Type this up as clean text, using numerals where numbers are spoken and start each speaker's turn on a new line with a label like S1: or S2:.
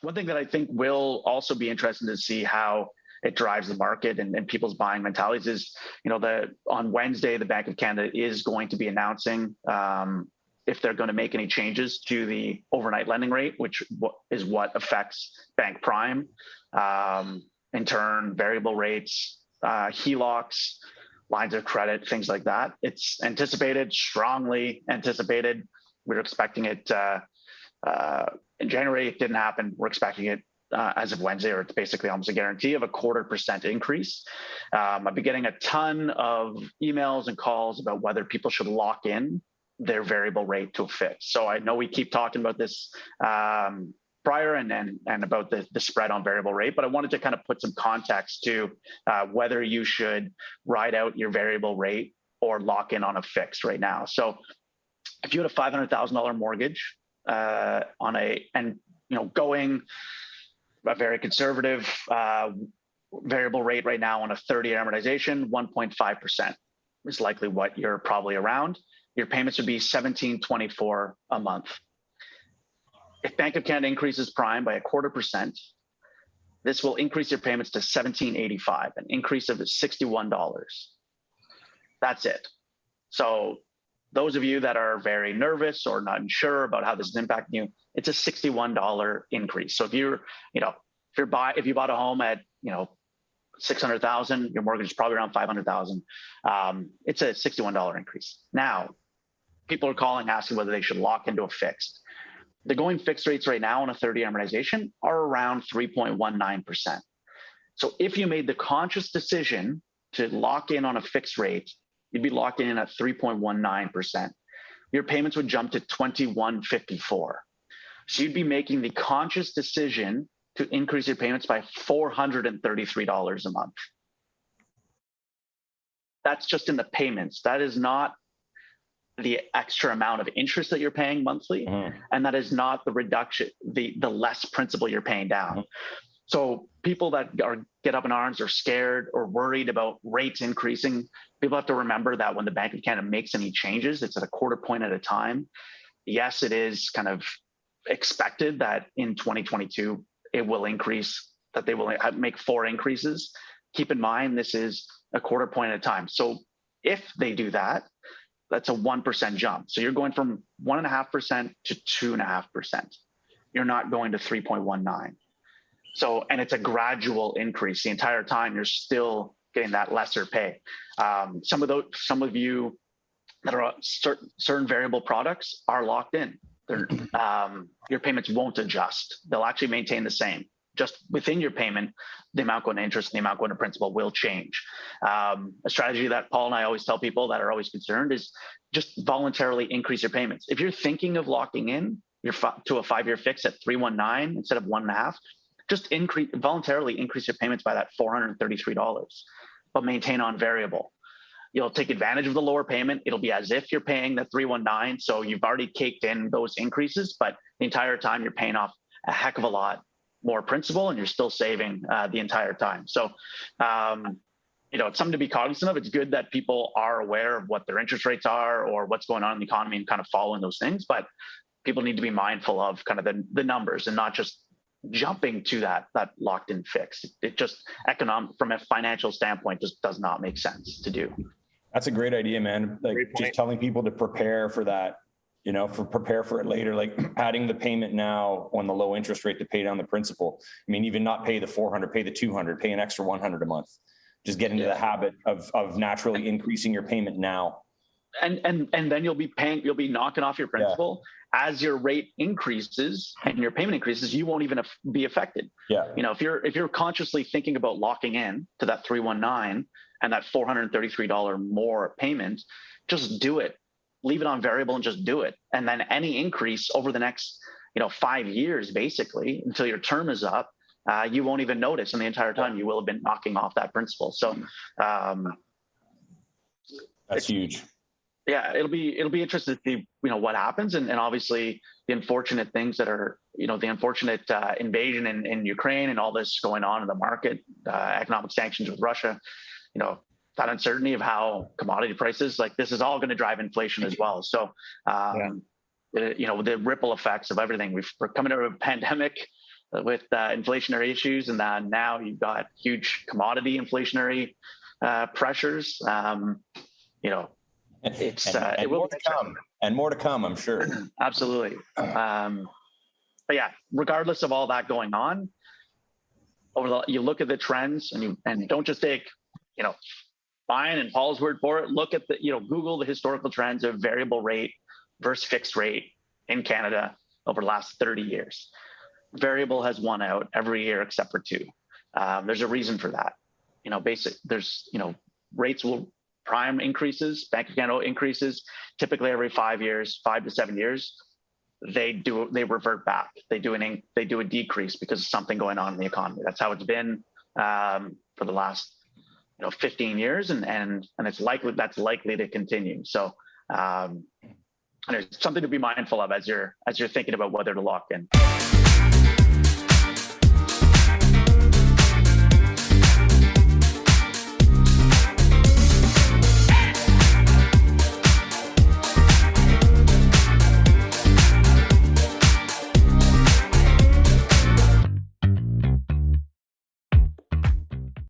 S1: one thing that I think will also be interesting to see how it drives the market and people's buying mentalities is, on Wednesday, the Bank of Canada is going to be announcing if they're going to make any changes to the overnight lending rate, which is what affects bank prime, in turn, variable rates, HELOCs, lines of credit, things like that. It's anticipated, strongly anticipated. We were expecting it in January. It didn't happen. We're expecting it as of Wednesday, or it's basically almost a guarantee of a 0.25% increase. I've been getting a ton of emails and calls about whether people should lock in their variable rate to a fix. So I know we keep talking about this prior and about the spread on variable rate, but I wanted to kind of put some context to whether you should ride out your variable rate or lock in on a fix right now. So if you had a $500,000 mortgage going a very conservative variable rate right now on a 30-year amortization, 1.5% is likely what you're probably around. Your payments would be $1,724 a month. If Bank of Canada increases prime by 0.25%, this will increase your payments to $1,785, an increase of $61. That's it. So those of you that are very nervous or not sure about how this is impacting you, it's a $61 increase. So if you bought a home at $600,000, your mortgage is probably around $500,000. It's a $61 increase. Now, people are calling asking whether they should lock into a fixed. The going fixed rates right now on a 30-year amortization are around 3.19%. So if you made the conscious decision to lock in on a fixed rate, you'd be locked in at 3.19%. Your payments would jump to $2,154. So you'd be making the conscious decision to increase your payments by $433 a month. That's just in the payments. That is not the extra amount of interest that you're paying monthly, and that is not the reduction, the less principal you're paying down. So people that get up in arms or scared or worried about rates increasing, people have to remember that when the Bank of Canada makes any changes, it's at a 0.25 point at a time. Yes, it is kind of expected that in 2022 it will increase, that they will make 4 increases. Keep in mind, this is a 0.25 point at a time. So if they do that, that's a 1% jump. So you're going from 1.5% to 2.5%. You're not going to 3.19. So, and it's a gradual increase. The entire time you're still getting that lesser pay. Some of you that are certain variable products are locked in. Your payments won't adjust. They'll actually maintain the same. Just within your payment, the amount going to interest and the amount going to principal will change. A strategy that Paul and I always tell people that are always concerned is just voluntarily increase your payments. If you're thinking of locking in to a 5-year fix at 3.19 instead of 1.5, just voluntarily increase your payments by that $433, but maintain on variable. You'll take advantage of the lower payment. It'll be as if you're paying the 3.19, so you've already caked in those increases, but the entire time you're paying off a heck of a lot more principal, and you're still saving the entire time. So, it's something to be cognizant of. It's good that people are aware of what their interest rates are or what's going on in the economy and kind of following those things. But people need to be mindful of kind of the numbers and not just jumping to that locked-in fix. It just from a financial standpoint just does not make sense to do.
S2: That's a great idea, man. Like just telling people to prepare for that. Prepare for it later, like adding the payment now on the low interest rate to pay down the principal. I mean, even not pay the 400, pay the 200, pay an extra 100 a month. Just get into the habit of naturally increasing your payment now.
S1: And then you'll be knocking off your principal. As your rate increases and your payment increases, you won't even be affected.
S2: Yeah.
S1: If you're consciously thinking about locking in to that 3.19 and that $433 more payment, just do it. Leave it on variable and just do it. And then any increase over the next, 5 years, basically, until your term is up, you won't even notice. And the entire time you will have been knocking off that principal. So
S2: that's huge.
S1: Yeah, it'll be interesting to see, what happens. And obviously the unfortunate things that are, the unfortunate invasion in Ukraine and all this going on in the market, economic sanctions with Russia, that uncertainty of how commodity prices, like this is all going to drive inflation as well. So, the ripple effects of everything. We're coming out of a pandemic. inflationary issues, and then now you've got huge commodity inflationary pressures. You know, it's it will
S2: more to come, and more to come, I'm sure.
S1: Absolutely. But yeah, regardless of all that going on, you look at the trends, and don't just take, you know, mine and Paul's word for it. Look at Google the historical trends of variable rate versus fixed rate in Canada over the last 30 years. Variable has won out every year except for two. There's a reason for that. Rates will prime increases, Bank of Canada increases, typically every 5 years, 5 to 7 years. They revert back. They do a decrease because of something going on in the economy. That's how it's been for the last 15 years, and it's likely to continue. So it's something to be mindful of as you're thinking about whether to lock in.